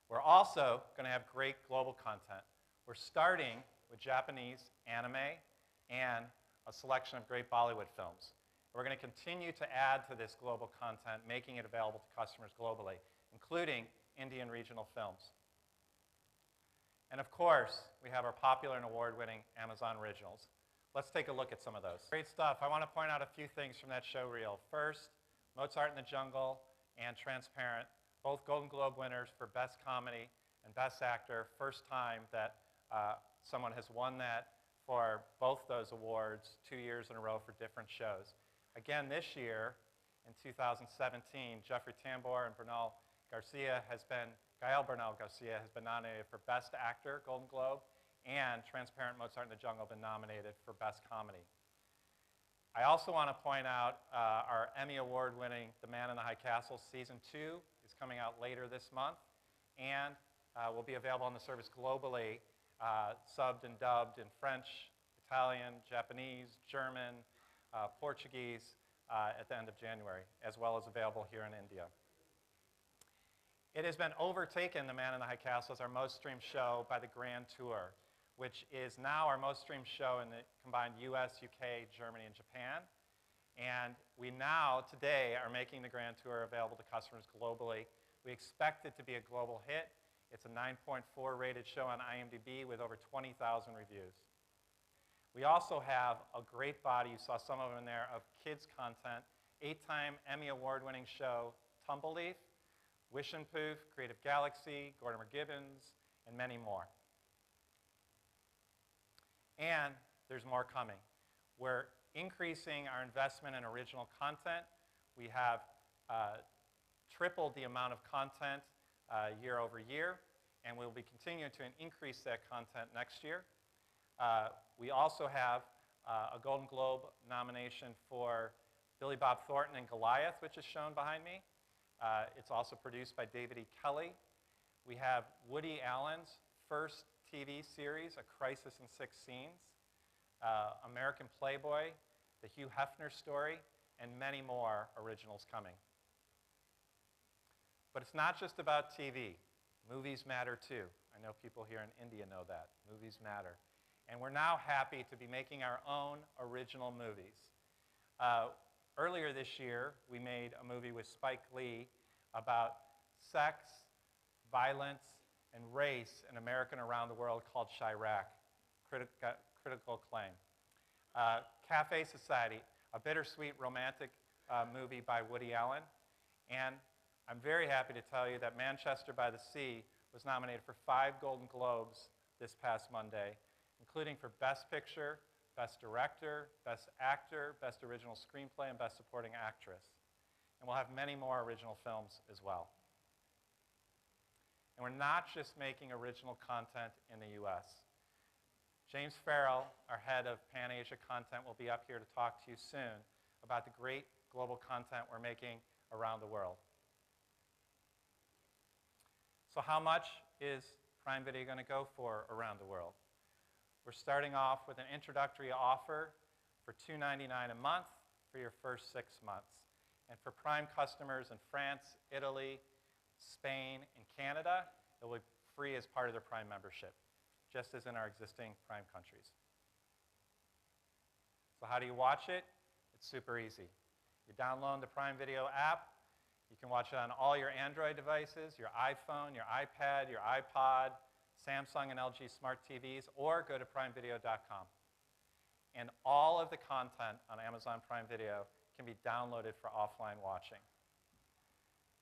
We're also going to have great global content. We're starting with Japanese anime and a selection of great Bollywood films. We're going to continue to add to this global content, making it available to customers globally, including Indian regional films. And of course, we have our popular and award-winning Amazon originals. Let's take a look at some of those. Great stuff. I want to point out a few things from that show reel. First, Mozart in the Jungle and Transparent, both Golden Globe winners for Best Comedy and Best Actor. First time that someone has won that for both those awards 2 years in a row for different shows. Again, this year, in 2017, Jeffrey Tambor and Gael Bernal Garcia has been nominated for Best Actor, Golden Globe, and Transparent Mozart in the Jungle been nominated for Best Comedy. I also want to point out our Emmy Award-winning The Man in the High Castle Season 2 is coming out later this month, and will be available on the service globally, subbed and dubbed in French, Italian, Japanese, German, Portuguese at the end of January, as well as available here in India. It has been overtaken, The Man in the High Castle, as our most streamed show by the Grand Tour, which is now our most streamed show in the combined US, UK, Germany, and Japan. And we now, today, are making the Grand Tour available to customers globally. We expect it to be a global hit. It's a 9.4 rated show on IMDb with over 20,000 reviews. We also have a great body, you saw some of them in there, of kids content. 8-time Emmy Award-winning show, Tumbleleaf, Wish and Poof, Creative Galaxy, Gordon McGibbons, and many more. And there's more coming. We're increasing our investment in original content. We have tripled the amount of content year over year, and we'll be continuing to increase that content next year. We also have a Golden Globe nomination for Billy Bob Thornton and Goliath, which is shown behind me. It's also produced by David E. Kelley. We have Woody Allen's first TV series, A Crisis in 6 Scenes, American Playboy, The Hugh Hefner Story, and many more originals coming. But it's not just about TV. Movies matter too. I know people here in India know that. Movies matter. And we're now happy to be making our own original movies. Earlier this year, we made a movie with Spike Lee about sex, violence, and race in America and around the world called Chirac, critical acclaim. Cafe Society, a bittersweet romantic movie by Woody Allen. And I'm very happy to tell you that Manchester by the Sea was nominated for 5 Golden Globes this past Monday, including for Best Picture, Best Director, Best Actor, Best Original Screenplay, and Best Supporting Actress. And we'll have many more original films as well. And we're not just making original content in the US. James Farrell, our head of Pan-Asia content, will be up here to talk to you soon about the great global content we're making around the world. So how much is Prime Video going to go for around the world? We're starting off with an introductory offer for $2.99 a month for your first 6 months. And for Prime customers in France, Italy, Spain, and Canada, it will be free as part of their Prime membership, just as in our existing Prime countries. So how do you watch it? It's super easy. You download the Prime Video app. You can watch it on all your Android devices, your iPhone, your iPad, your iPod, Samsung and LG smart TVs, or go to primevideo.com. And all of the content on Amazon Prime Video can be downloaded for offline watching.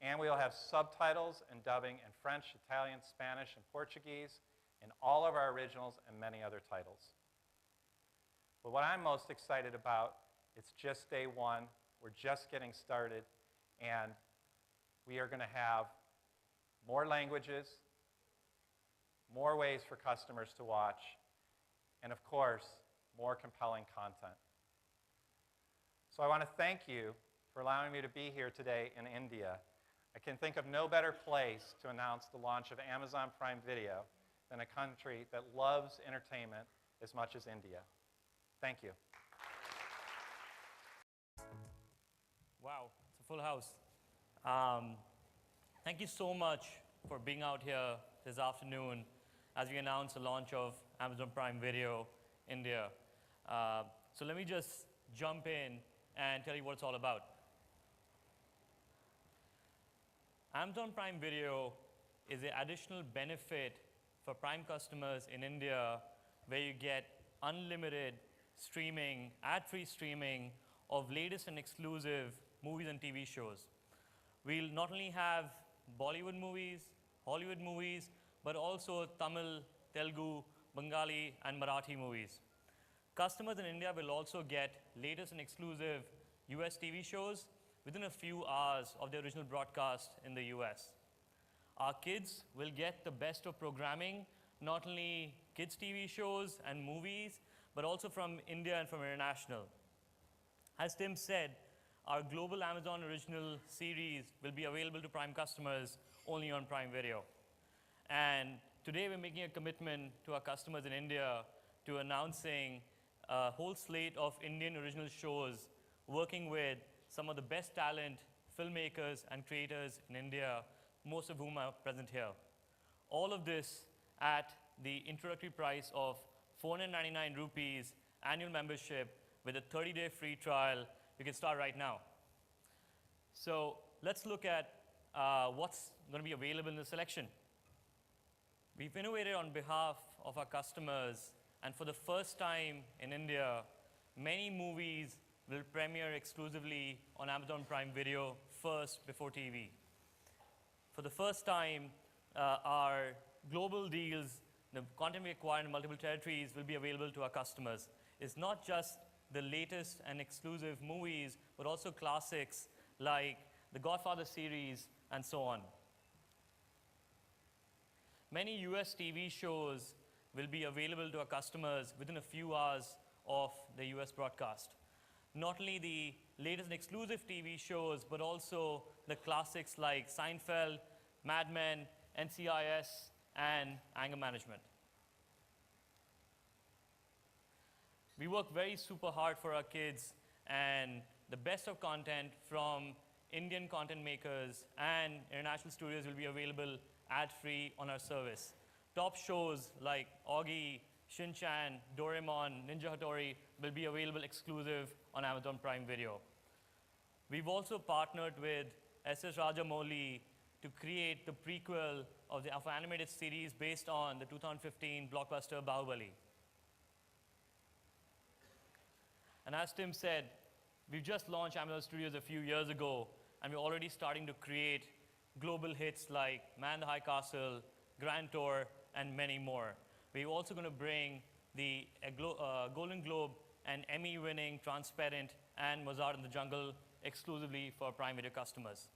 And we'll have subtitles and dubbing in French, Italian, Spanish, and Portuguese in all of our originals and many other titles. But what I'm most excited about, it's just day one. We're just getting started, and we are going to have more languages, more ways for customers to watch, and of course, more compelling content. So I want to thank you for allowing me to be here today in India. I can think of no better place to announce the launch of Amazon Prime Video than a country that loves entertainment as much as India. Thank you. Wow, it's a full house. Thank you so much, for being out here this afternoon as we announce the launch of Amazon Prime Video India. So let me just jump in and tell you what it's all about. Amazon Prime Video is an additional benefit for Prime customers in India where you get unlimited streaming, ad-free streaming of latest and exclusive movies and TV shows. We'll not only have Bollywood movies, Hollywood movies, but also Tamil, Telugu, Bengali, and Marathi movies. Customers in India will also get latest and exclusive US TV shows within a few hours of the original broadcast in the US. Our kids will get the best of programming, not only kids TV shows and movies, but also from India and from international. As Tim said, our global Amazon original series will be available to Prime customers only on Prime Video. And today we're making a commitment to our customers in India to announcing a whole slate of Indian original shows working with some of the best talent, filmmakers and creators in India, most of whom are present here. All of this at the introductory price of 499 rupees annual membership with a 30-day free trial. You can start right now. So let's look at what's going to be available in the selection. We've innovated on behalf of our customers, and for the first time in India, many movies will premiere exclusively on Amazon Prime Video first before TV. For the first time, our global deals, the content we acquire in multiple territories will be available to our customers. It's not just the latest and exclusive movies, but also classics like the Godfather series and so on. Many US TV shows will be available to our customers within a few hours of the US broadcast. Not only the latest and exclusive TV shows, but also the classics like Seinfeld, Mad Men, NCIS, and Anger Management. We work very super hard for our kids, and the best of content from Indian content makers and international studios will be available ad-free on our service. Top shows like Augie, Shin-Chan, Doraemon, Ninja Hattori will be available exclusive on Amazon Prime Video. We've also partnered with S.S. Rajamouli to create the prequel of the animated series based on the 2015 blockbuster Bahubali. And as Tim said, we've just launched Amazon Studios a few years ago, and we're already starting to create global hits like Man in the High Castle, Grand Tour, and many more. We're also going to bring the Golden Globe and Emmy-winning Transparent and Mozart in the Jungle exclusively for Prime Video customers.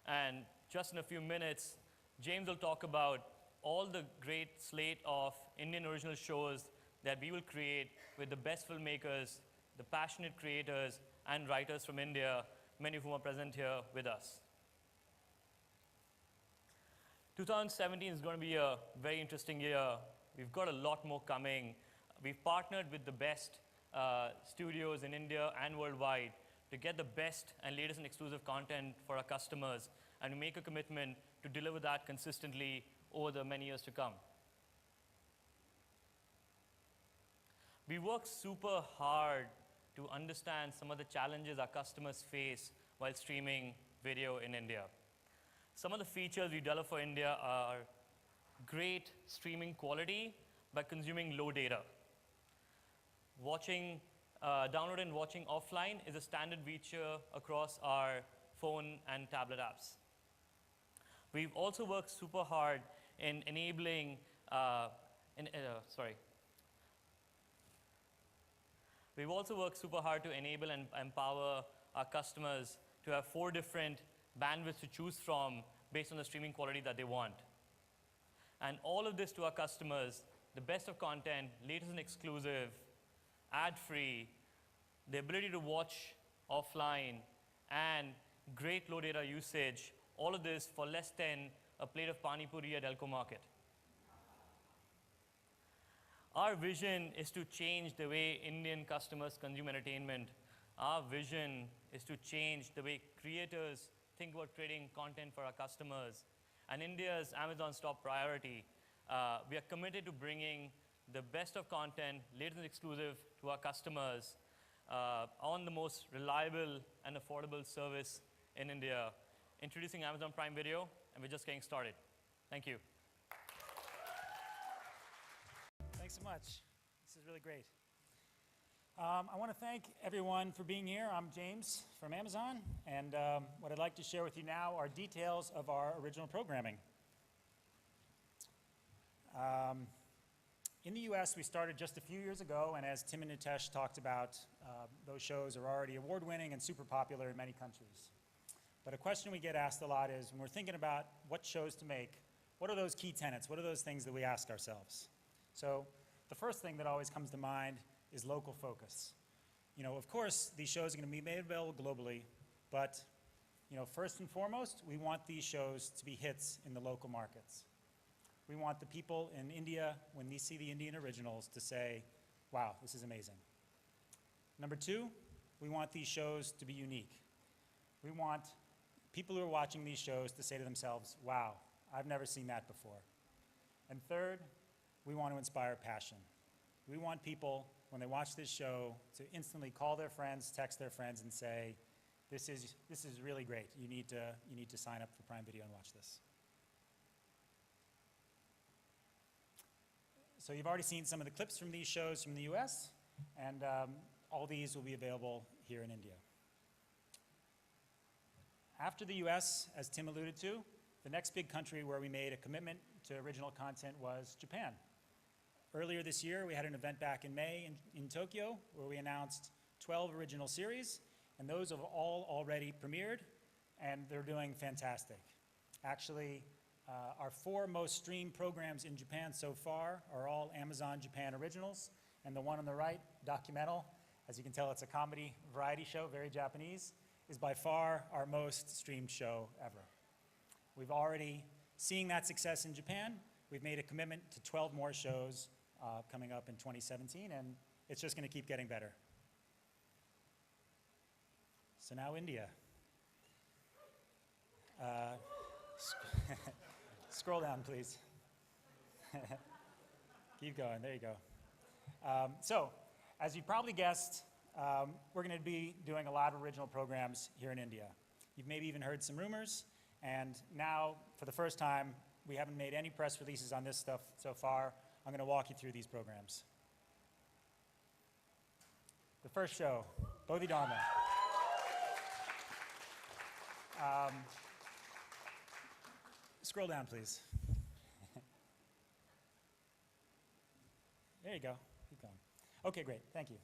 And just in a few minutes, James will talk about all the great slate of Indian original shows that we will create with the best filmmakers, the passionate creators, and writers from India, many of whom are present here with us. 2017 is going to be a very interesting year. We've got a lot more coming. We've partnered with the best studios in India and worldwide to get the best and latest and exclusive content for our customers and to make a commitment to deliver that consistently over the many years to come. We work super hard to understand some of the challenges our customers face while streaming video in India. Some of the features we develop for India are great streaming quality by consuming low data. Download and watching offline is a standard feature across our phone and tablet apps. We've also worked super hard in enabling, We've also worked super hard to enable and empower our customers to have 4 different bandwidths to choose from based on the streaming quality that they want. And all of this to our customers, the best of content, latest and exclusive, ad-free, the ability to watch offline, and great low data usage, all of this for less than a plate of pani puri at Elko Market. Our vision is to change the way Indian customers consume entertainment. Our vision is to change the way creators think about creating content for our customers. and India is Amazon's top priority, we are committed to bringing the best of content, latest and exclusive, to our customers on the most reliable and affordable service in India. Introducing Amazon Prime Video, and we're just getting started. Thank you. Thanks so much. This is really great. I want to thank everyone for being here. I'm James from Amazon, and what I'd like to share with you now are details of our original programming. In the US, we started just a few years ago, and as Tim and Nitesh talked about, those shows are already award-winning and super popular in many countries. But a question we get asked a lot is, when we're thinking about what shows to make, what are those key tenets? What are those things that we ask ourselves? So the first thing that always comes to mind is local focus. You know, of course, these shows are going to be made available globally, but first and foremost, we want these shows to be hits in the local markets. We want the people in India, when they see the Indian originals, to say, wow, this is amazing. Number two, we want these shows to be unique. We want people who are watching these shows to say to themselves, wow, I've never seen that before. And third, we want to inspire passion. We want people, when they watch this show, to instantly call their friends, text their friends, and say, this is really great. You need to sign up for Prime Video and watch this. So you've already seen some of the clips from these shows from the US, and all these will be available here in India. After the US, as Tim alluded to, the next big country where we made a commitment to original content was Japan. Earlier this year, we had an event back in May in Tokyo where we announced 12 original series, and those have all already premiered, and they're doing fantastic. Actually, our 4 most streamed programs in Japan so far are all Amazon Japan originals, and the one on the right, Documental, as you can tell, it's a comedy variety show, very Japanese, is by far our most streamed show ever. We've already seen that success in Japan. We've made a commitment to 12 more shows coming up in 2017, and it's just going to keep getting better. So now India. Scroll down, please. Keep going, there you go. So, as you probably guessed, we're going to be doing a lot of original programs here in India. You've maybe even heard some rumors, and now, for the first time, we haven't made any press releases on this stuff so far. I'm going to walk you through these programs. The first show, Bodhidharma. Scroll down, please. There you go. Keep going. Okay, great. Thank you.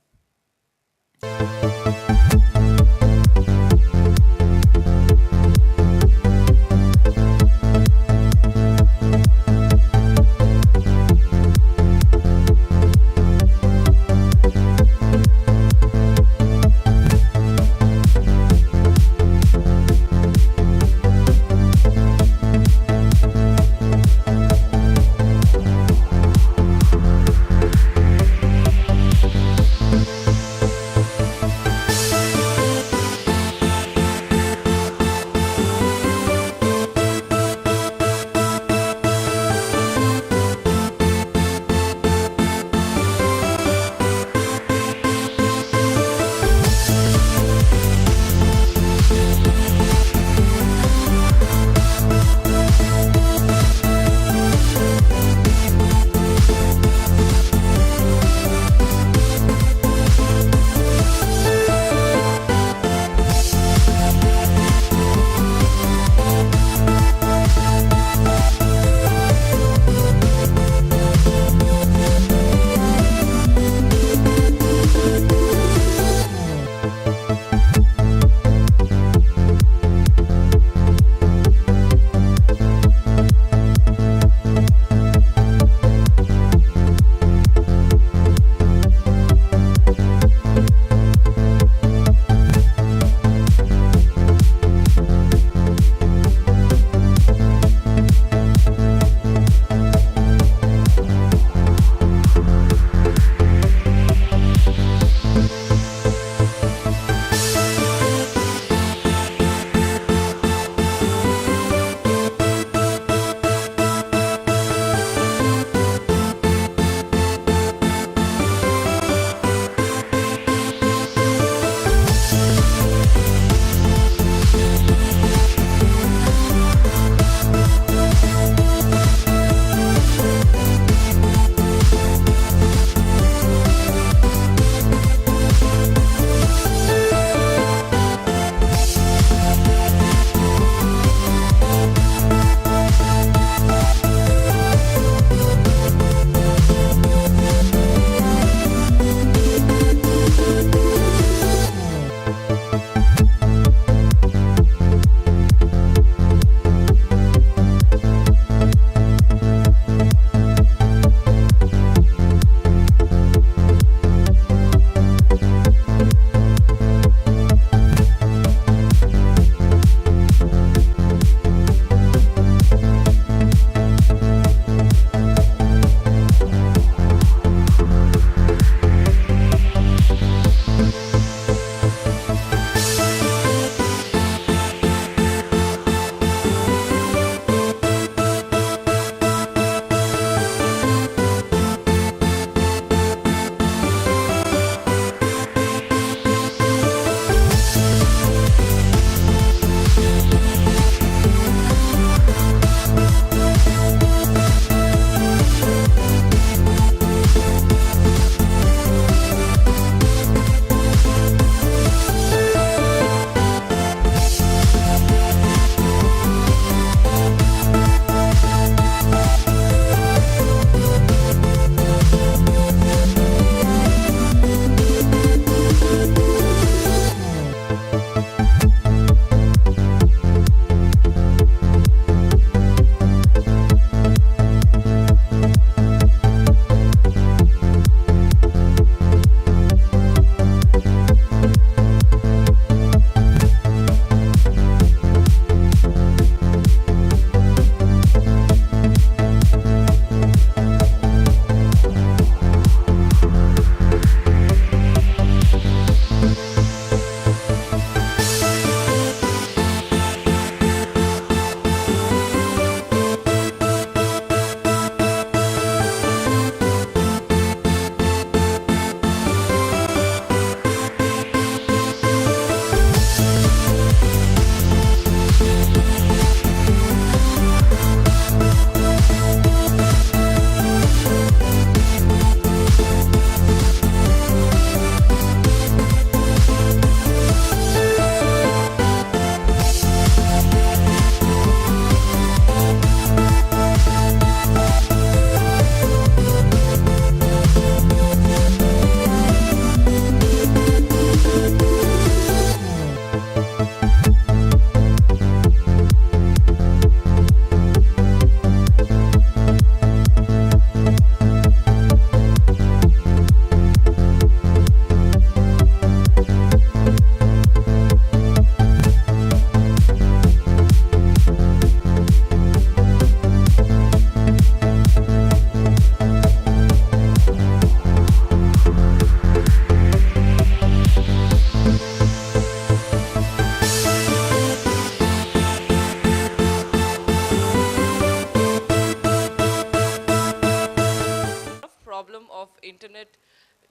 of internet,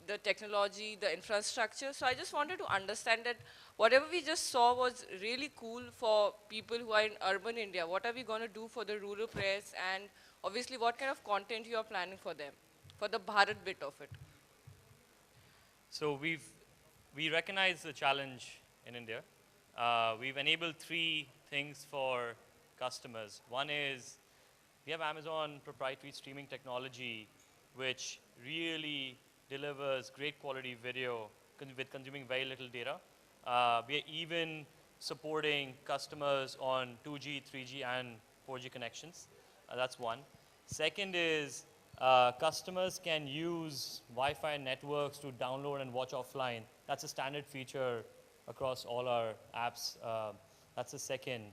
the technology, the infrastructure. So I just wanted to understand that whatever we just saw was really cool for people who are in urban India. What are we going to do for the rural press, and obviously what kind of content you are planning for them, for the Bharat bit of it? So we recognize the challenge in India. We've enabled 3 things for customers. One is we have Amazon proprietary streaming technology, which really delivers great quality video with consuming very little data. We are even supporting customers on 2G, 3G, and 4G connections. That's one. Second is customers can use Wi-Fi networks to download and watch offline. That's a standard feature across all our apps. That's the second.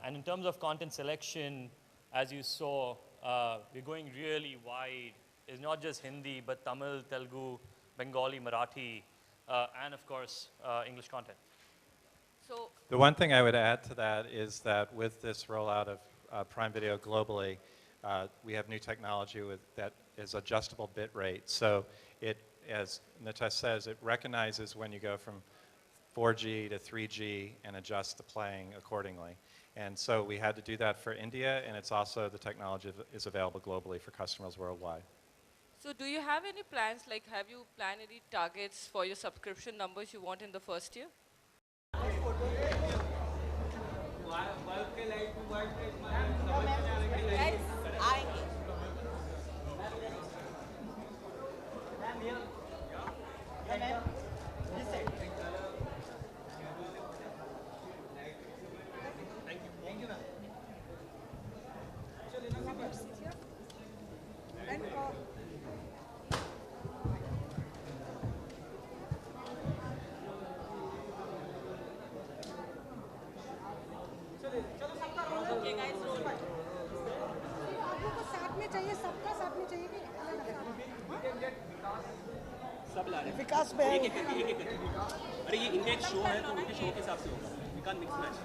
And in terms of content selection, as you saw, we're going really wide. It's not just Hindi, but Tamil, Telugu, Bengali, Marathi, and of course, English content. So The one thing I would add to that is that with this rollout of Prime Video globally, we have new technology that is adjustable bit rate. So it, as Nitesh says, it recognizes when you go from 4G to 3G and adjusts the playing accordingly. And so we had to do that for India, and it's also the technology is available globally for customers worldwide. So do you have any plans, like have you planned any targets for your subscription numbers you want in the first year? विकास बहल एक अरे ये India एक show है तो उनके show के हिसाब से होगा we can't mix match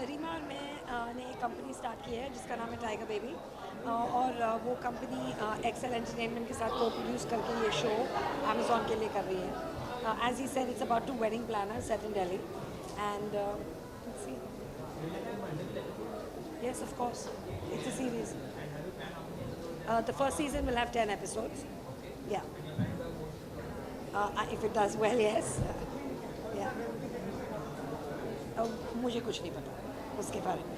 Reema और मैं ने एक कंपनी स्टार्ट की है जिसका नाम है टाइगर बेबी और वो कंपनी एक्सेल एंटरटेनमेंट के साथ को प्रोड्यूस करके ये शो अमेज़ॉन के लिए कर रही है. As he said it's about 2 wedding planners set in Delhi and see yes of course it's a series. The first season will have 10 episodes. Yeah. If it does well, yes. Yeah. मुझे कुछ नहीं पता उसके बारे में.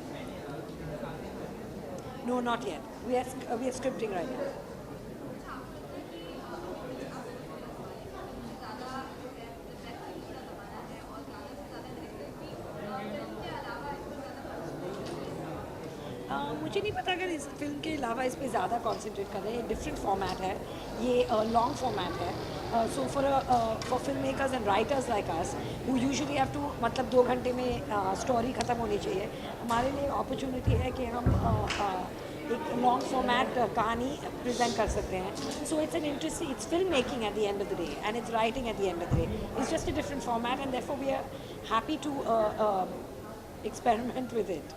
No, not yet. We are scripting right now. मुझे नहीं पता अगर इस फिल्म के अलावा इस पर ज़्यादा कॉन्सेंट्रेट कर रहे हैं. डिफरेंट फॉर्मेट है ये, लॉन्ग फॉर्मेट है. So for film makers and writers like us who usually have to मतलब 2 घंटे में स्टोरी ख़त्म होनी चाहिए, हमारे लिए अपॉर्चुनिटी है कि हम एक लॉन्ग फॉर्मेट कहानी प्रेजेंट कर सकते हैं. So it's an interesting, it's film making at the end of the day and it's writing at the end of the day. It's just a different format and therefore we are happy to experiment with it.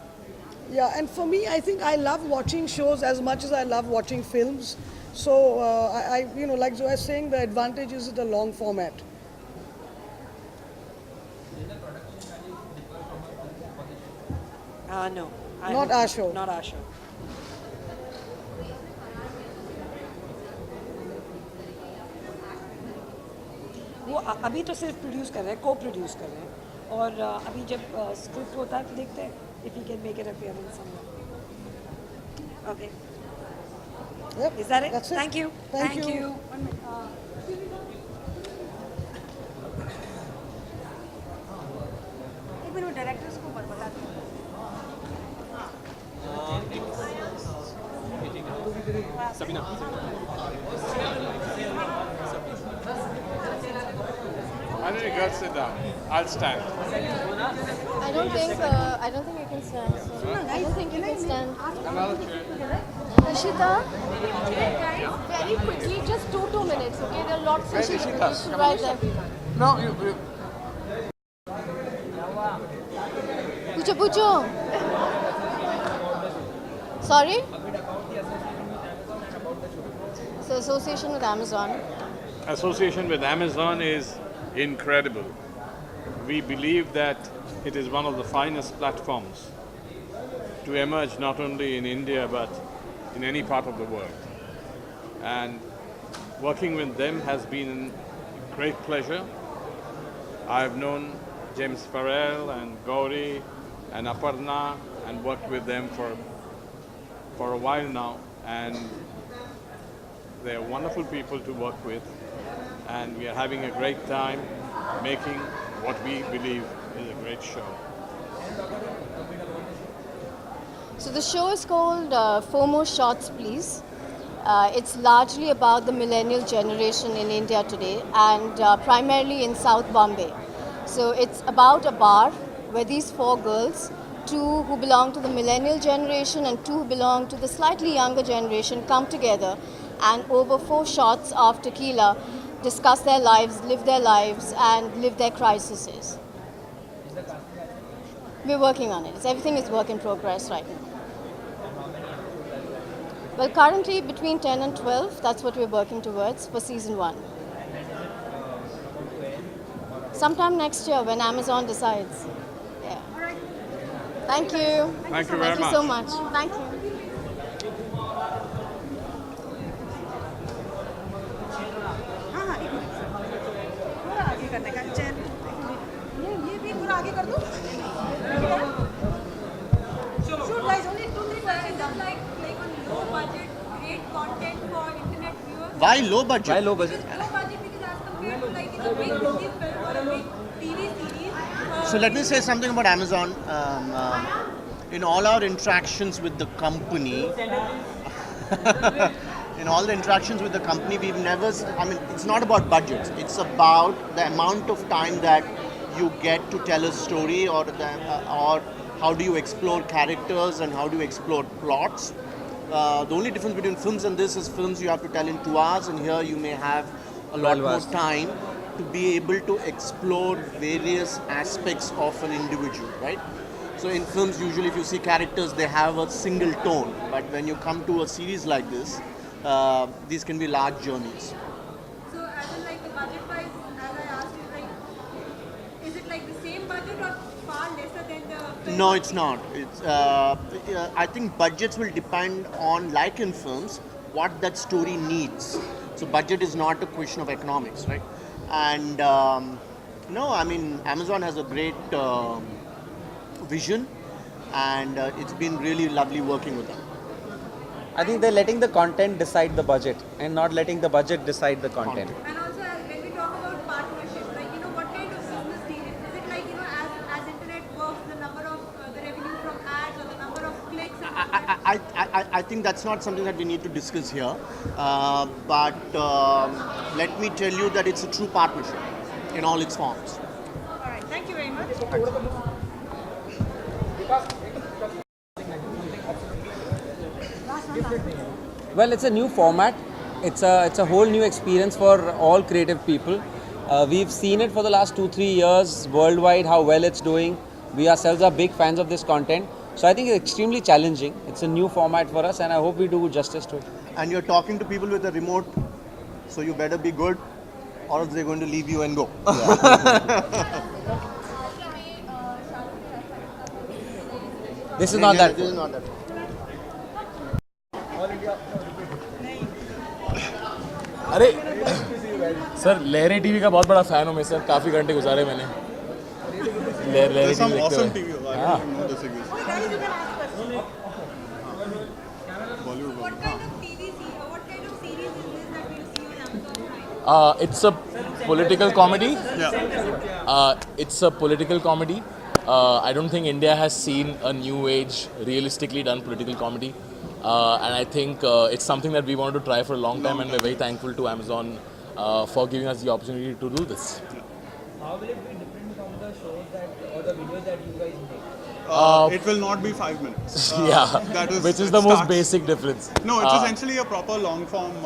Yeah, and for me, I think I love watching shows as much as I love watching films. So, you know, like Zoya is saying, the advantage is the long format. No. Not our show. Not our show. वो अभी तो सिर्फ produce कर रहे हैं, को produce कर रहे हैं. और अभी जब स्क्रिप्ट होता है तो देखते हैं if he can make it appear in somewhere. Okay. Yep. Is that it? That's it. Thank you. Thank you. एक मिनट डायरेक्टर्स को बता दो. Sabina Why don't you girls sit down? I'll stand. I don't think you can stand. So I don't think you can stand. Another chair. Ishita, very quickly, just 2 minutes, okay? There are lots of Where's issues. Ishita? You should write them. No, you Pucho. Sorry? So association with Amazon. Association with Amazon is incredible. We believe that it is one of the finest platforms to emerge not only in India but in any part of the world. And working with them has been a great pleasure. I've known James Farrell and Gauri and Aparna and worked with them for a while now, and they are wonderful people to work with, and we are having a great time making what we believe is a great show. So the show is called Four More Shots Please. It's largely about the millennial generation in India today, and primarily in South Bombay. So it's about a bar where these four girls, two who belong to the millennial generation and two who belong to the slightly younger generation, come together and over 4 shots of tequila discuss their lives, live their lives, and live their crises. We're working on it. Everything is work in progress right now. Well, currently between 10 and 12, that's what we're working towards for season 1. Sometime next year when Amazon decides. Yeah. Thank you. Thank you very much. Thank you so much. Thank you. Shoot, guys, only 2-3 questions. Like on low budget, great content for internet viewers. Why low budget? Low budget because as compared to like in a big movie film or a big TV series. So let me say something about Amazon. In all our interactions with the company, we've never, it's not about budgets. It's about the amount of time that you get to tell a story, or how do you explore characters and how do you explore plots. The only difference between films and this is films you have to tell in 2 hours, and here you may have a lot more time to be able to explore various aspects of an individual, right? So in films, usually if you see characters, they have a single tone, but when you come to a series like this, these can be large journeys. So as in like the budget wise, as I asked you, like, is it like the same budget or far lesser than the film? No, it's not. It's, I think budgets will depend on, like in films, what that story needs. So budget is not a question of economics, right? And no, I mean, Amazon has a great vision, and it's been really lovely working with them. I think they're letting the content decide the budget and not letting the budget decide the content. And also, when we talk about partnership, like, what kind of business deal is it? Like, as internet works, the number of the revenue from ads or the number of clicks? I think that's not something that we need to discuss here, but let me tell you that it's a true partnership in all its forms. All right, thank you very much. Well, it's a new format. It's a whole new experience for all creative people. We've seen it for the last 2-3 years worldwide, how well it's doing. We ourselves are big fans of this content. So I think it's extremely challenging. It's a new format for us, and I hope we do justice to it. And you're talking to people with a remote, so you better be good, or else they're going to leave you and go. This is not that. This is not that. अरे sir लहरे TV का बहुत बड़ा fan हूँ मैं sir, काफ़ी घंटे गुजारे मैंने लहरे टीवी देखते हुए। हाँ। What kind of TV series or what kind of series is this that we'll see on Amazon Prime? It's a political comedy. It's a political comedy. I don't think India has seen a new age, realistically done political comedy. And I think it's something that we wanted to try for a long time, and we're very thankful to Amazon for giving us the opportunity to do this. How will it be different from the shows that or the videos that you guys make? it will not be 5 minutes. Yeah, that is, which is it the most starts- basic difference. No, it's essentially a proper long form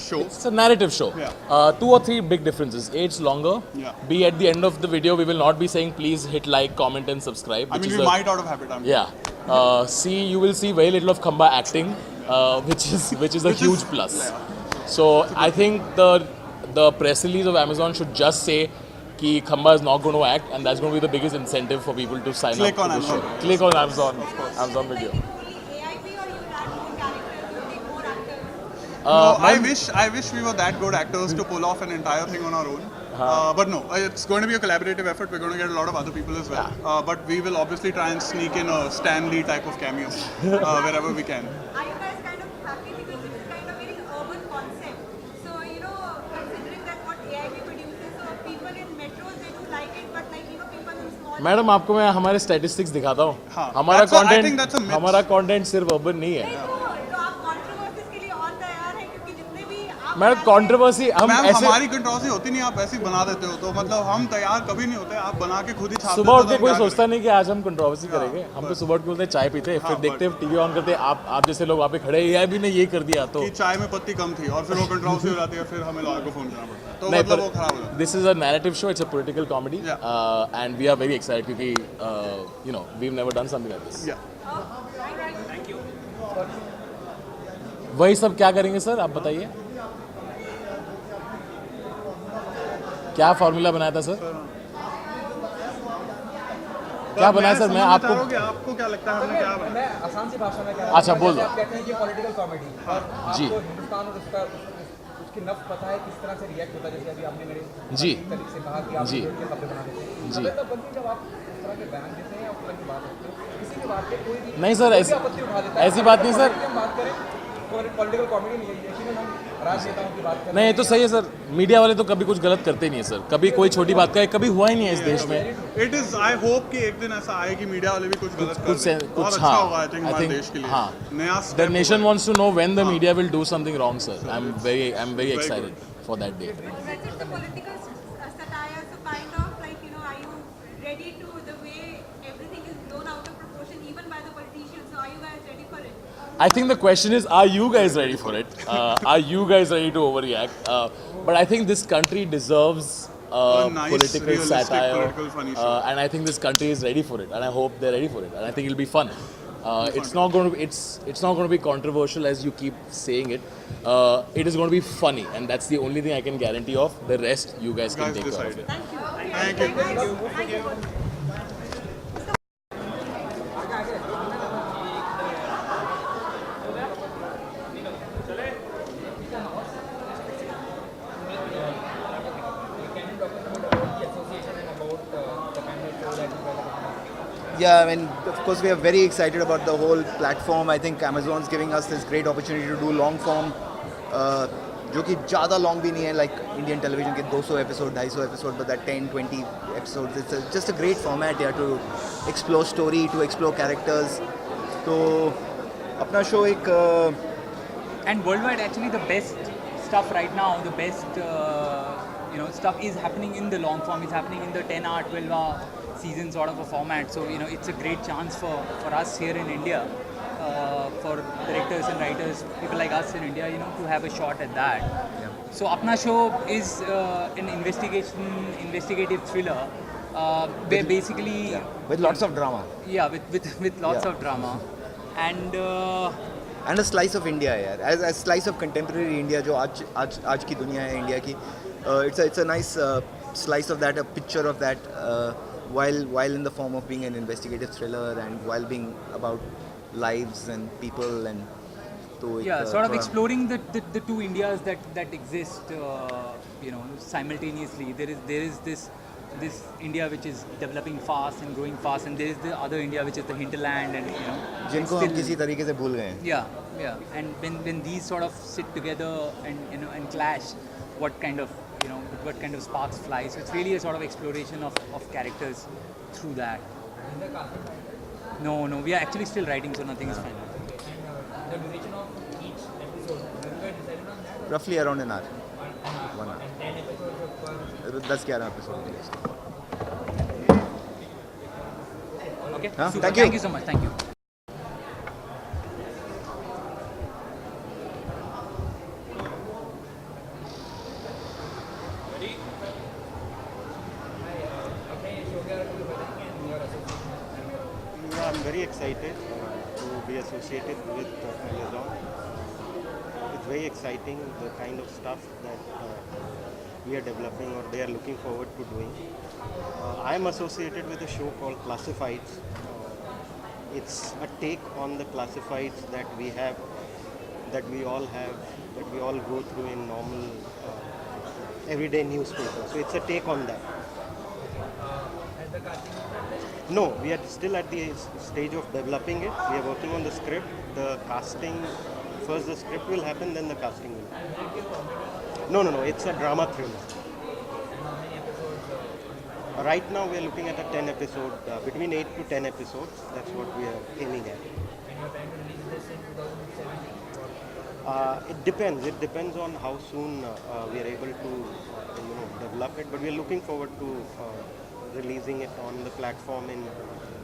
show. It's a narrative show. Yeah. 2 or 3 big differences. A, it's longer. Yeah. B, at the end of the video, we will not be saying please hit like, comment and subscribe. I mean, we might out of habit. Yeah. C, you will see very little of Khamba acting, which is a huge plus. Yeah. So I think the press release of Amazon should just say कि Khamba is not going to act, and that's going to be the biggest incentive for people to sign Click up on to the show. Amazon. Click on Amazon Video. I wish we were that good actors to pull off an entire thing on our own. But no, it's going to be a collaborative effort. We're going to get a lot of other people as well. But we will obviously try and sneak in a Stan Lee type of cameo wherever we can. Are you guys kind of happy because it's kind of very urban concept? So, considering that what AIP produces, so people in metros, they do like it, but people in small... madam आपको मैं हमारे statistics दिखाता हूँ. हाँ, हमारा I think that's a myth. हमारा content सिर्फ urban नहीं है. तो आप controversies के लिए और तैयार हैं क्योंकि जितने भी आप... मैडम कंट्रोवर्सी हम मैम ऐसे हमारी कंट्रोवर्सी होती नहीं, आप ऐसे ही बना देते हो. तो मतलब हम तैयार कभी नहीं होते, आप बना के खुद ही छाप सुबह देते हो, उठ के तो कोई हम क्या सोचता करें? नहीं कि आज हम कंट्रोवर्सी करेंगे. हम तो सुबह उठ के बोलते हैं चाय पीते हैं, फिर देखते हैं टीवी ऑन करते हैं, आप जैसे लोग वहाँ पे खड़े हैं, भी ने ये कर दिया तो कि चाय में पत्ती कम थी और फिर वो कंट्रोवर्सी हो जाती है, फिर हमें लॉयर को फोन करना पड़ता है. तो नहीं, मतलब वो खराब हो जाता है. This is a narrative show, it's a political comedy and we are very excited क्योंकि we have never done something like this. वही सब क्या करेंगे सर, आप बताइए क्या फॉर्मूला बनाया था सर? क्या बनाया सर? मैं आपको क्या लगता है हमने क्या बनाया? मैं आसान सी भाषा में अच्छा बोल दो. आप कहते हैं कि पॉलिटिकल कॉमेडी जी. आपको हिंदुस्तान और उसकी नफ्स पता है किस तरह से रिएक्ट होता है, जैसे अभी आपने मेरे जी कलीग से कहा कि आप जी खबरें बना देते हैं. जी. तब बनती जब आप इस तरह के बयान देते हैं या उस तरह की बात होती है, किसी भी बात पे कोई भी नहीं सर, आपत्ति उठा देता है. ऐसी बात नहीं सर. हम बात करें पॉलिटिकल कॉमेडी नहीं है, यकीनन हम राजनेताओं की बात करें. नहीं, ये तो सही है सर. मीडिया वाले तो कभी कुछ गलत करते नहीं है सर. कभी कोई छोटी बात का कभी हुआ ही नहीं है इस देश में. इट इज आई होप कि एक दिन ऐसा आए कि मीडिया वाले भी कुछ गलत कर दें. बहुत कुछ अच्छा होगा आई थिंक हमारे देश के लिए. हाँ. नया The nation wants to know when the media will do something wrong, sir. I'm very excited for that day. That's it, the political satire, so kind of like, are you ready to, the way everything is blown out of proportion even by the politicians, so are you guys ready for it? I think the question is, are you guys ready for it? Are you guys ready to overreact? But I think this country deserves a nice, political realistic, satire, political funny show. and I think this country is ready for it, and I hope they're ready for it, and I think it'll be fun. It's not going to be, it's not going to be controversial as you keep saying it. It is going to be funny, and that's the only thing I can guarantee of. The rest, you guys can take care of it. Thank you. Yeah, I mean, of course, we are very excited about the whole platform. I think Amazon's giving us this great opportunity to do long form, जो कि ज़्यादा long भी नहीं है, like Indian television के 200 episode, 250 episode, but that 10, 20 episodes. It's just a great format, yeah, to explore story, to explore characters. तो अपना show एक and worldwide, actually, the best stuff right now, the best stuff is happening in the long form. It's happening in the 10-hour, 12-hour season sort of a format. So it's a great chance for us here in India, for directors and writers, people like us in India, to have a shot at that. Yeah. So Apna Show is an investigative thriller, where basically with lots of drama. Yeah, with lots of drama, and a slice of India, yeah, as a slice of contemporary India, जो आज की दुनिया है India की. It's a nice slice of that, a picture of that, while in the form of being an investigative thriller and while being about lives and people and sort of exploring the two Indias that exist, simultaneously. There is this India which is developing fast and growing fast, and there is the other India which is the hinterland, and जिनको हम किसी तरीके से भूल गए हैं. Yeah. And when these sort of sit together and clash, what kind of sparks fly. So it's really a sort of exploration of characters through that. No, we are actually still writing, so nothing is final. The duration of each episode, have you guys decided on that? Roughly around an hour. 1 hour. And 10 episodes per... 10-11 episodes. Okay. Huh? Super. Thank you. Thank you so much. Thank you. Yeah, I'm very excited to be associated with Amazon. It's very exciting, the kind of stuff that we are developing or they are looking forward to doing. I'm associated with a show called Classifieds. It's a take on the classifieds that we have, that we all have, that we all go through in normal everyday newspaper. So it's a take on that. No, we are still at the stage of developing it. We are working on the script, the casting. First the script will happen, then the casting will happen. No, it's a drama thriller. Right now we are looking at a 10 episode, between 8 to 10 episodes. That's what we are aiming at. It depends. It depends on how soon we are able to develop it. But we are looking forward to releasing it on the platform in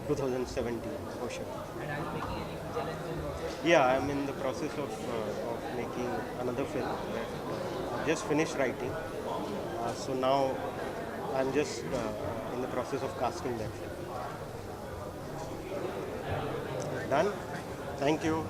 2017 for sure. Yeah, I'm in the process of making another film. I just finished writing. So now I'm just in the process of casting that film. Done? Thank you.